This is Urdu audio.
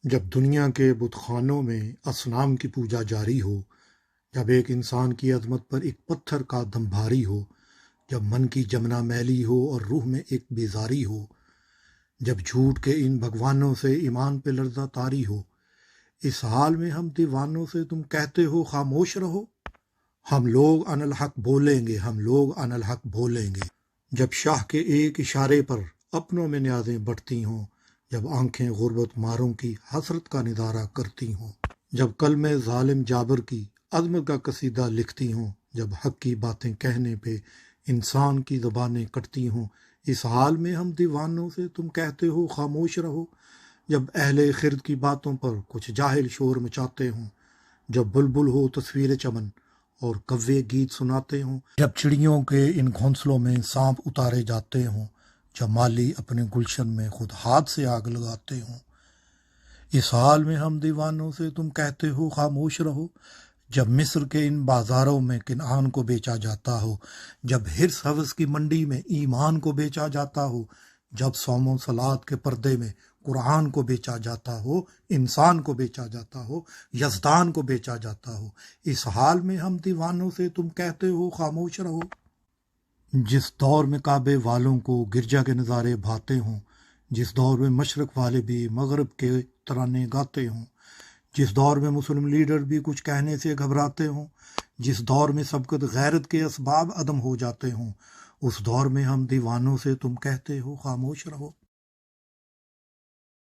جب دنیا کے بت خانوں میں اصنام کی پوجا جاری ہو، جب ایک انسان کی عظمت پر ایک پتھر کا دم بھاری ہو، جب من کی جمنا میلی ہو اور روح میں ایک بیزاری ہو، جب جھوٹ کے ان بھگوانوں سے ایمان پہ لرزہ طاری ہو، اس حال میں ہم دیوانوں سے تم کہتے ہو خاموش رہو۔ ہم لوگ ان الحق بولیں گے، ہم لوگ ان الحق بولیں گے۔ جب شاہ کے ایک اشارے پر اپنوں میں نیازیں بڑھتی ہوں، جب آنکھیں غربت ماروں کی حسرت کا نظارہ کرتی ہوں، جب کلمے ظالم جابر کی عظمت کا قصیدہ لکھتی ہوں، جب حق کی باتیں کہنے پہ انسان کی زبانیں کٹتی ہوں، اس حال میں ہم دیوانوں سے تم کہتے ہو خاموش رہو۔ جب اہل خرد کی باتوں پر کچھ جاہل شور مچاتے ہوں، جب بلبل ہو تصویر چمن اور کوے گیت سناتے ہوں، جب چڑیوں کے ان گھونسلوں میں سانپ اتارے جاتے ہوں، جب مالی اپنے گلشن میں خود ہاتھ سے آگ لگاتے ہوں، اس حال میں ہم دیوانوں سے تم کہتے ہو خاموش رہو۔ جب مصر کے ان بازاروں میں کنعان کو بیچا جاتا ہو، جب حرص حوث کی منڈی میں ایمان کو بیچا جاتا ہو، جب صوم و صلات کے پردے میں قرآن کو بیچا جاتا ہو، انسان کو بیچا جاتا ہو، یزدان کو بیچا جاتا ہو، اس حال میں ہم دیوانوں سے تم کہتے ہو خاموش رہو۔ جس دور میں کعبے والوں کو گرجا کے نظارے بھاتے ہوں، جس دور میں مشرق والے بھی مغرب کے ترانے گاتے ہوں، جس دور میں مسلم لیڈر بھی کچھ کہنے سے گھبراتے ہوں، جس دور میں سبقت غیرت کے اسباب عدم ہو جاتے ہوں، اس دور میں ہم دیوانوں سے تم کہتے ہو خاموش رہو۔